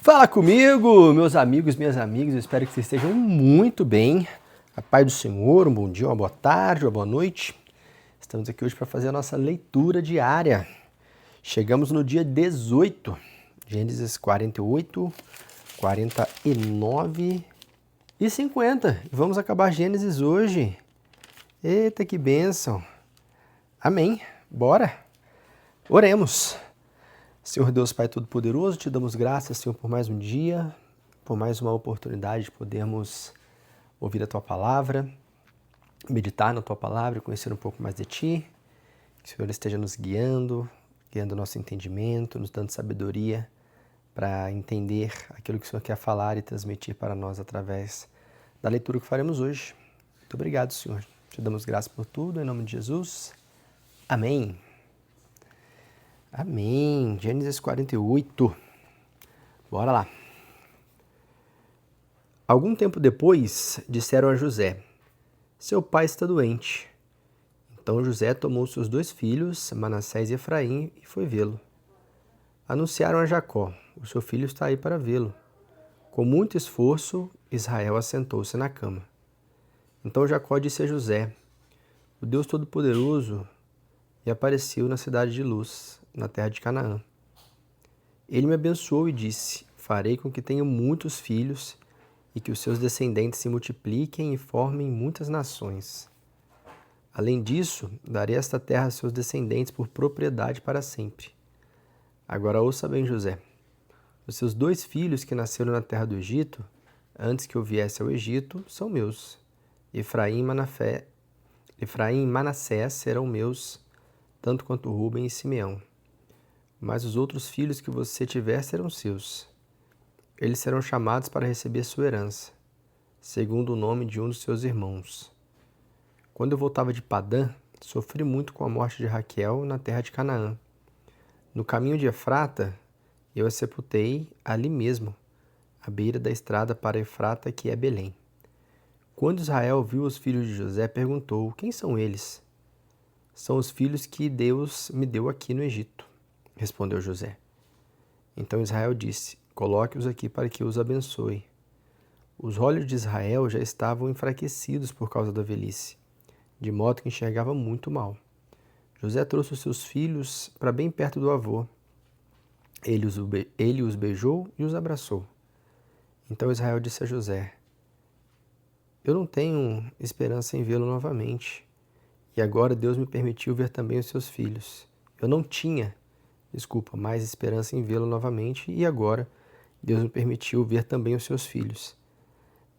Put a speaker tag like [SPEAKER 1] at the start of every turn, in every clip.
[SPEAKER 1] Fala comigo, meus amigos, minhas amigas, eu espero que vocês estejam muito bem. A paz do Senhor, um bom dia, uma boa tarde, uma boa noite. Estamos aqui hoje para fazer a nossa leitura diária. Chegamos no dia 18, Gênesis 48, 49 e 50. E vamos acabar Gênesis hoje. Eita, que bênção! Amém. Bora! Oremos. Senhor Deus Pai Todo-Poderoso, te damos graças, Senhor, por mais um dia, por mais uma oportunidade de podermos ouvir a Tua Palavra, meditar na Tua Palavra e conhecer um pouco mais de Ti. Que o Senhor esteja nos guiando o nosso entendimento, nos dando sabedoria para entender aquilo que o Senhor quer falar e transmitir para nós através da leitura que faremos hoje. Muito obrigado, Senhor. Te damos graças por tudo, em nome de Jesus. Amém. Amém. Gênesis 48. Bora lá. Algum tempo depois, disseram a José: seu pai está doente. Então José tomou seus dois filhos, Manassés e Efraim, e foi vê-lo. Anunciaram a Jacó: o seu filho está aí para vê-lo. Com muito esforço, Israel assentou-se na cama. Então Jacó disse a José: o Deus Todo-Poderoso me apareceu na cidade de Luz, na terra de Canaã. Ele me abençoou e disse: farei com que tenha muitos filhos e que os seus descendentes se multipliquem e formem muitas nações. Além disso, darei esta terra a seus descendentes por propriedade para sempre. Agora ouça bem, José. Os seus dois filhos que nasceram na terra do Egito, antes que eu viesse ao Egito, são meus. Efraim e Manassés serão meus, tanto quanto Ruben e Simeão. Mas os outros filhos que você tiver serão seus. Eles serão chamados para receber sua herança, segundo o nome de um dos seus irmãos. Quando eu voltava de Padã, sofri muito com a morte de Raquel na terra de Canaã. No caminho de Efrata, eu a sepultei ali mesmo, à beira da estrada para Efrata, que é Belém. Quando Israel viu os filhos de José, perguntou: quem são eles? São os filhos que Deus me deu aqui no Egito, respondeu José. Então Israel disse: coloque-os aqui para que os abençoe. Os olhos de Israel já estavam enfraquecidos por causa da velhice, de modo que enxergava muito mal. José trouxe os seus filhos para bem perto do avô. Ele os beijou e os abraçou. Então Israel disse a José: eu não tenho esperança em vê-lo novamente. E agora Deus me permitiu ver também os seus filhos. Eu não tinha, mais esperança em vê-lo novamente, e agora Deus me permitiu ver também os seus filhos.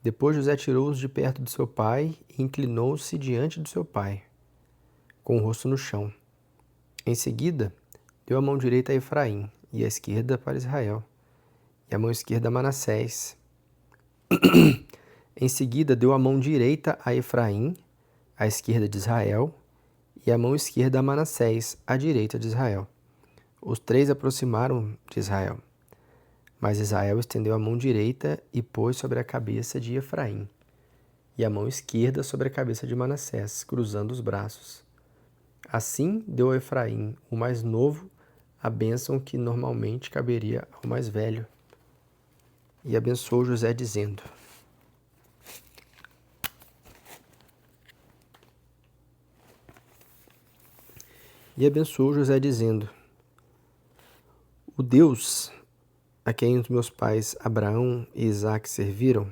[SPEAKER 1] Depois José tirou-os de perto de seu pai e inclinou-se diante de seu pai, com o rosto no chão. Em seguida, deu a mão direita a Efraim e a esquerda para Israel, e a mão esquerda a Manassés. Em seguida, deu a mão direita a Efraim, à esquerda de Israel, e a mão esquerda a Manassés, à direita de Israel. Os três aproximaram de Israel. Mas Israel estendeu a mão direita e pôs sobre a cabeça de Efraim, e a mão esquerda sobre a cabeça de Manassés, cruzando os braços. Assim deu a Efraim, o mais novo, a bênção que normalmente caberia ao mais velho. E abençoou José, dizendo: o Deus a quem os meus pais Abraão e Isaque serviram,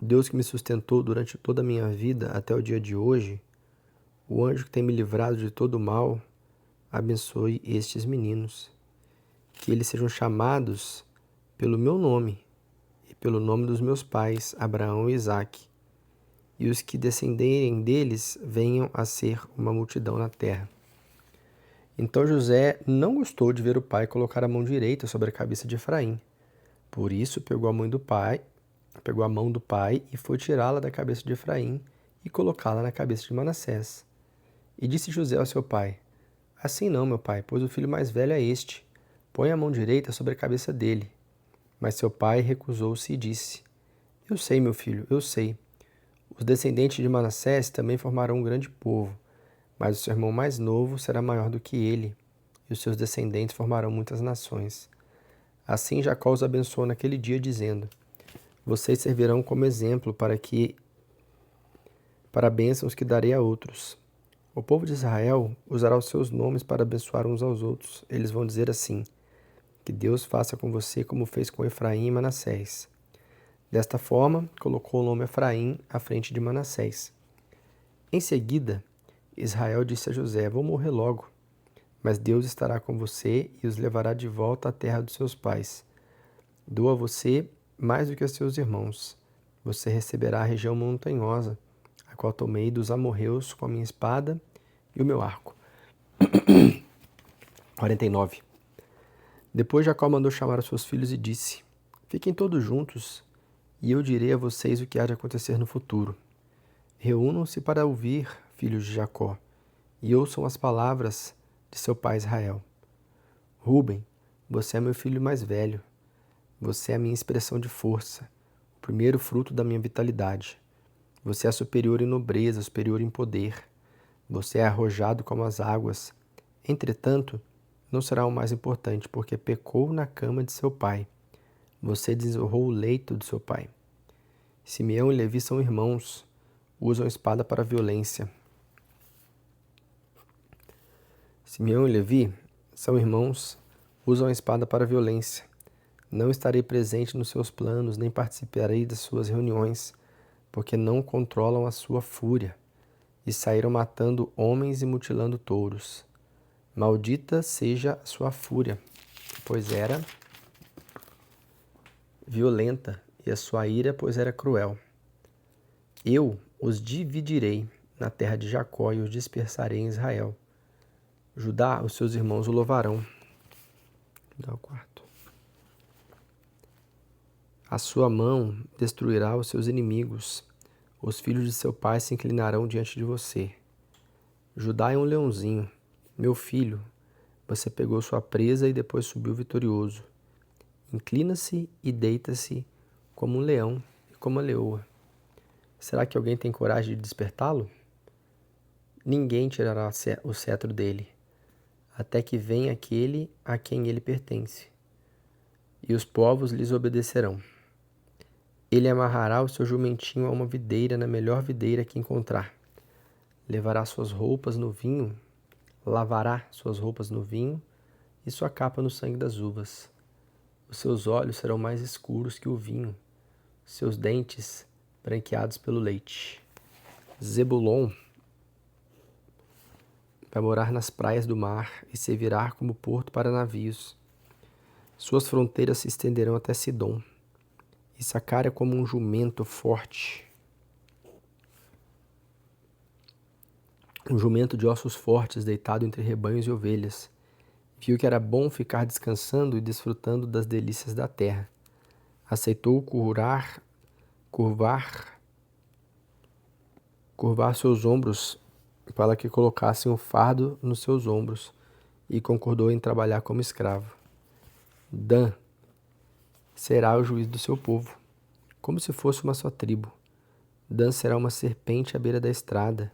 [SPEAKER 1] o Deus que me sustentou durante toda a minha vida até o dia de hoje, o anjo que tem me livrado de todo o mal, abençoe estes meninos, que eles sejam chamados pelo meu nome e pelo nome dos meus pais Abraão e Isaque, e os que descenderem deles venham a ser uma multidão na terra. Então José não gostou de ver o pai colocar a mão direita sobre a cabeça de Efraim. Por isso pegou a mão do pai e foi tirá-la da cabeça de Efraim e colocá-la na cabeça de Manassés. E disse José ao seu pai: assim não, meu pai, pois o filho mais velho é este. Põe a mão direita sobre a cabeça dele. Mas seu pai recusou-se e disse: eu sei, meu filho, eu sei. Os descendentes de Manassés também formarão um grande povo, mas o seu irmão mais novo será maior do que ele, e os seus descendentes formarão muitas nações. Assim Jacó os abençoou naquele dia, dizendo: Vocês servirão como exemplo para bênçãos que darei a outros. O povo de Israel usará os seus nomes para abençoar uns aos outros. Eles vão dizer assim: Que Deus faça com você como fez com Efraim e Manassés. Desta forma, colocou o nome Efraim à frente de Manassés. Em seguida, Israel disse a José: Vou morrer logo, mas Deus estará com você e os levará de volta à terra dos seus pais. Dou a você mais do que a seus irmãos. Você receberá a região montanhosa, a qual tomei dos amorreus com a minha espada e o meu arco. 49. Depois Jacó mandou chamar os seus filhos e disse: Fiquem todos juntos, e eu direi a vocês o que há de acontecer no futuro. Reúnam-se para ouvir, filhos de Jacó, e ouçam as palavras de seu pai Israel. Ruben, você é meu filho mais velho. Você é a minha expressão de força, o primeiro fruto da minha vitalidade. Você é superior em nobreza, superior em poder. Você é arrojado como as águas. Entretanto, não será o mais importante, porque pecou na cama de seu pai. Você desonrou o leito de seu pai. Simeão e Levi são irmãos, usam espada para a violência. Simeão e Levi são irmãos, usam a espada para a violência. Não estarei presente nos seus planos, nem participarei das suas reuniões, porque não controlam a sua fúria, e saíram matando homens e mutilando touros. Maldita seja a sua fúria, pois era violenta, e a sua ira, pois era cruel. Eu os dividirei na terra de Jacó e os dispersarei em Israel. Judá, os seus irmãos o louvarão. Dá o quarto. A sua mão destruirá os seus inimigos. Os filhos de seu pai se inclinarão diante de você. Judá é um leãozinho. Meu filho, você pegou sua presa e depois subiu vitorioso. Inclina-se e deita-se como um leão e como a leoa. Será que alguém tem coragem de despertá-lo? Ninguém tirará o cetro dele, até que venha aquele a quem ele pertence, e os povos lhes obedecerão. Ele amarrará o seu jumentinho a uma videira, na melhor videira que encontrar. Levará suas roupas no vinho, lavará suas roupas no vinho e sua capa no sangue das uvas. Os seus olhos serão mais escuros que o vinho, seus dentes branqueados pelo leite. Zebulon vai morar nas praias do mar e servirá como porto para navios. Suas fronteiras se estenderão até Sidom. Issacar é como um jumento forte. Um jumento de ossos fortes deitado entre rebanhos e ovelhas. Viu que era bom ficar descansando e desfrutando das delícias da terra. Aceitou curvar seus ombros para que colocassem o fardo nos seus ombros e concordou em trabalhar como escravo. Dan será o juiz do seu povo, como se fosse uma só tribo. Dan será uma serpente à beira da estrada,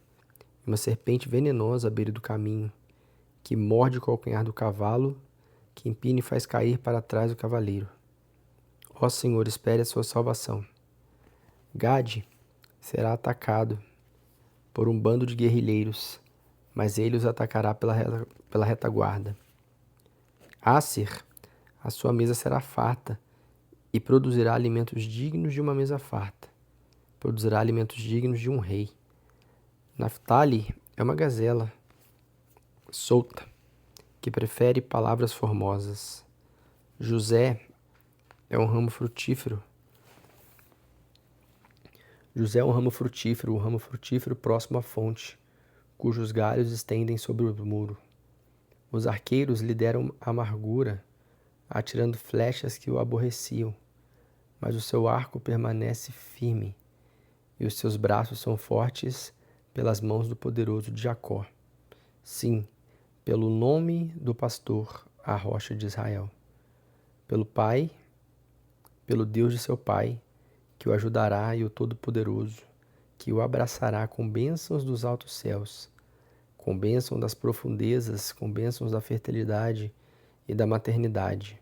[SPEAKER 1] uma serpente venenosa à beira do caminho, que morde o calcanhar do cavalo, que empina e faz cair para trás o cavaleiro. Ó Senhor, espere a sua salvação. Gade será atacado por um bando de guerrilheiros, mas ele os atacará pela retaguarda. Asser, a sua mesa será farta e produzirá alimentos dignos de uma mesa farta. Produzirá alimentos dignos de um rei. Naftali é uma gazela solta, que prefere palavras formosas. José é um ramo frutífero. José é um ramo frutífero próximo à fonte, cujos galhos estendem sobre o muro. Os arqueiros lhe deram amargura, atirando flechas que o aborreciam, mas o seu arco permanece firme, e os seus braços são fortes pelas mãos do poderoso de Jacó. Sim, pelo nome do pastor, a rocha de Israel. Pelo Pai, pelo Deus de seu pai, que o ajudará, e o Todo-Poderoso, que o abraçará com bênçãos dos altos céus, com bênção das profundezas, com bênçãos da fertilidade e da maternidade.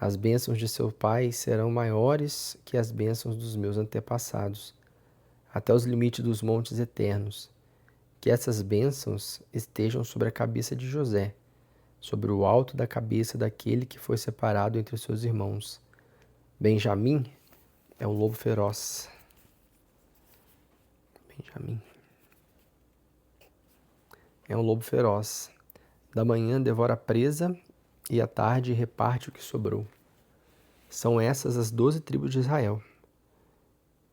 [SPEAKER 1] As bênçãos de seu pai serão maiores que as bênçãos dos meus antepassados, até os limites dos montes eternos. Que essas bênçãos estejam sobre a cabeça de José, sobre o alto da cabeça daquele que foi separado entre os seus irmãos. Benjamim é um lobo feroz. Benjamim é um lobo feroz. Da manhã devora a presa e à tarde reparte o que sobrou. São essas as 12 tribos de Israel.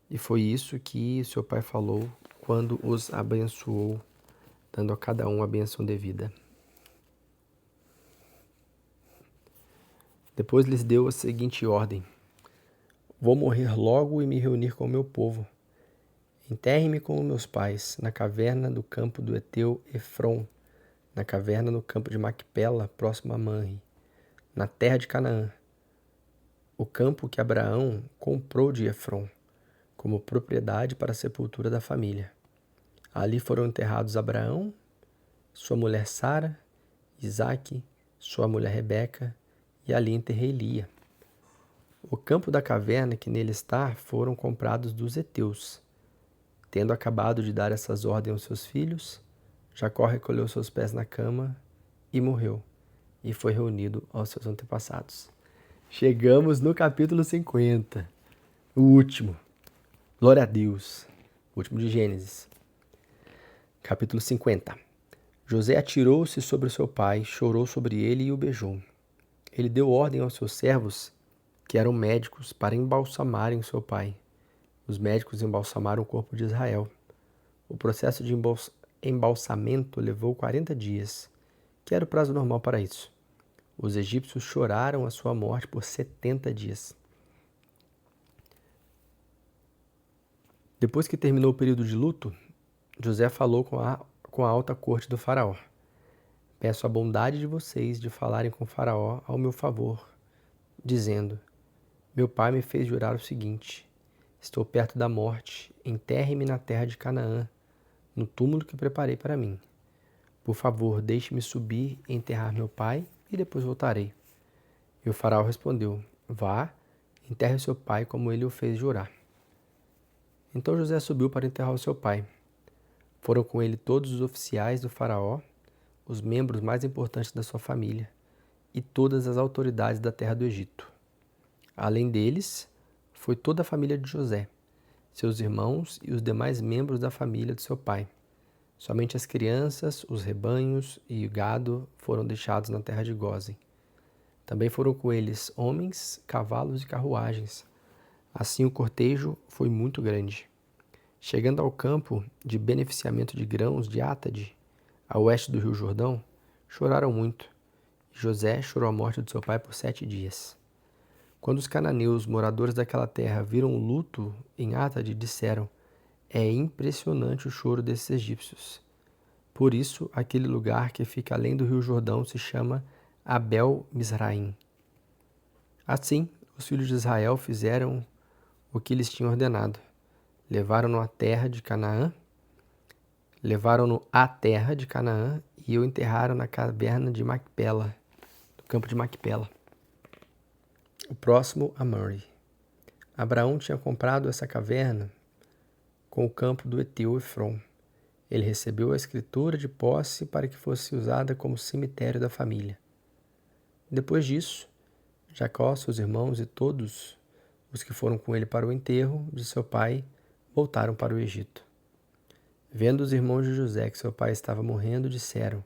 [SPEAKER 1] E foi isso que seu pai falou quando os abençoou, dando a cada um a bênção devida. Depois lhes deu a seguinte ordem: vou morrer logo e me reunir com o meu povo. Enterre-me com meus pais, na caverna do campo do Eteu Efron, na caverna no campo de Macpela, próximo a Manre, na terra de Canaã, o campo que Abraão comprou de Efron, como propriedade para a sepultura da família. Ali foram enterrados Abraão, sua mulher Sara, Isaque, sua mulher Rebeca, e ali enterrei Lia. O campo da caverna que nele está foram comprados dos heteus. Tendo acabado de dar essas ordens aos seus filhos, Jacó recolheu seus pés na cama e morreu, e foi reunido aos seus antepassados. Chegamos no capítulo 50, o último. Glória a Deus. O último de Gênesis. Capítulo 50. José atirou-se sobre seu pai, chorou sobre ele e o beijou. Ele deu ordem aos seus servos, que eram médicos, para embalsamarem seu pai. Os médicos embalsamaram o corpo de Israel. O processo de embalsamento levou 40 dias, que era o prazo normal para isso. Os egípcios choraram a sua morte por 70 dias. Depois que terminou o período de luto, José falou com a alta corte do faraó. Peço a bondade de vocês de falarem com o faraó ao meu favor, dizendo: meu pai me fez jurar o seguinte: estou perto da morte, enterre-me na terra de Canaã, no túmulo que preparei para mim. Por favor, deixe-me subir e enterrar meu pai e depois voltarei. E o faraó respondeu: vá, enterre seu pai como ele o fez jurar. Então José subiu para enterrar o seu pai. Foram com ele todos os oficiais do faraó, os membros mais importantes da sua família e todas as autoridades da terra do Egito. Além deles, foi toda a família de José, seus irmãos e os demais membros da família de seu pai. Somente as crianças, os rebanhos e o gado foram deixados na terra de Gósen. Também foram com eles homens, cavalos e carruagens. Assim o cortejo foi muito grande. Chegando ao campo de beneficiamento de grãos de Atade, a oeste do rio Jordão, choraram muito. José chorou a morte de seu pai por 7 dias. Quando os cananeus, moradores daquela terra, viram o luto em Atade, disseram: é impressionante o choro desses egípcios. Por isso, aquele lugar que fica além do rio Jordão se chama Abel Mizraim. Assim, os filhos de Israel fizeram o que lhes tinha ordenado. Levaram-no à terra de Canaã e o enterraram na caverna de Macpela, no campo de Macpela. O próximo a Mamre. Abraão tinha comprado essa caverna com o campo do Eteu Efron. Ele recebeu a escritura de posse para que fosse usada como cemitério da família. Depois disso, Jacó, seus irmãos e todos os que foram com ele para o enterro de seu pai voltaram para o Egito. Vendo os irmãos de José que seu pai estava morrendo, disseram: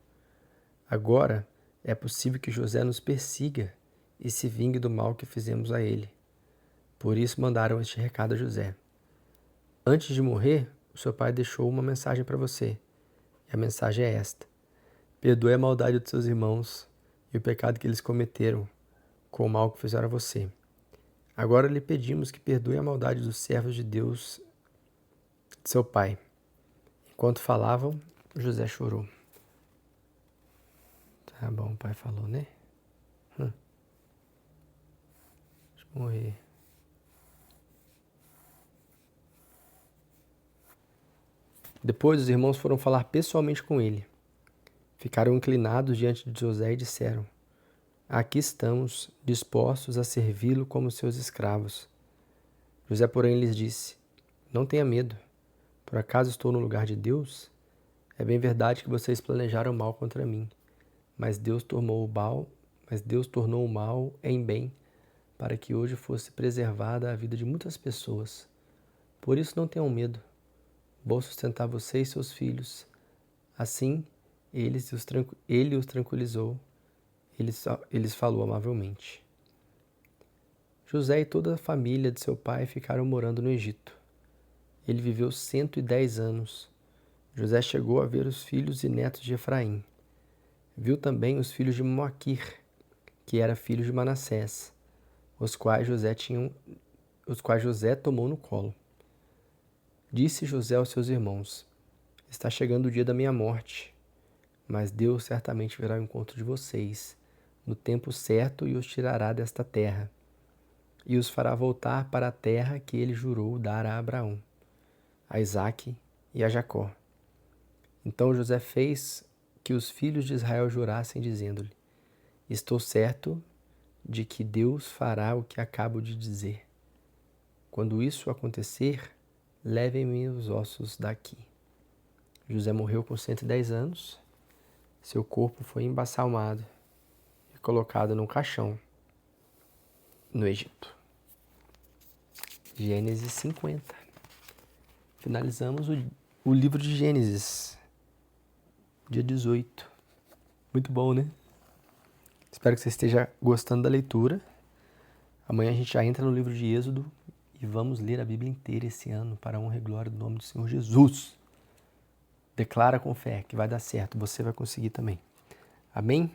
[SPEAKER 1] agora é possível que José nos persiga e se vingue do mal que fizemos a ele. Por isso mandaram este recado a José: antes de morrer, o seu pai deixou uma mensagem para você. E a mensagem é esta: perdoe a maldade de seus irmãos e o pecado que eles cometeram com o mal que fizeram a você. Agora lhe pedimos que perdoe a maldade dos servos de Deus de seu pai. Enquanto falavam, José chorou. Tá bom, o pai falou, né? Deixa eu morrer. Depois os irmãos foram falar pessoalmente com ele. Ficaram inclinados diante de José e disseram: Aqui estamos, dispostos a servi-lo como seus escravos. José, porém, lhes disse: Não tenha medo. Por acaso estou no lugar de Deus? É bem verdade que vocês planejaram mal contra mim, mas Deus tornou o mal em bem, para que hoje fosse preservada a vida de muitas pessoas. Por isso não tenham medo. Vou sustentar você e seus filhos. Assim, ele os tranquilizou. Eles falou amavelmente. José e toda a família de seu pai ficaram morando no Egito. Ele viveu 110 anos. José chegou a ver os filhos e netos de Efraim. Viu também os filhos de Moaquir, que era filho de Manassés, os quais José tomou no colo. Disse José aos seus irmãos: Está chegando o dia da minha morte, mas Deus certamente virá ao encontro de vocês no tempo certo e os tirará desta terra, e os fará voltar para a terra que ele jurou dar a Abraão, a Isaque e a Jacó. Então José fez que os filhos de Israel jurassem, dizendo-lhe: Estou certo de que Deus fará o que acabo de dizer. Quando isso acontecer, levem-me os ossos daqui. José morreu com 110 anos. Seu corpo foi embalsamado e colocado num caixão no Egito. Gênesis 50. Finalizamos o livro de Gênesis, dia 18. Muito bom, né? Espero que você esteja gostando da leitura. Amanhã a gente já entra no livro de Êxodo e vamos ler a Bíblia inteira esse ano para a honra e glória do nome do Senhor Jesus. Declara com fé que vai dar certo, você vai conseguir também. Amém?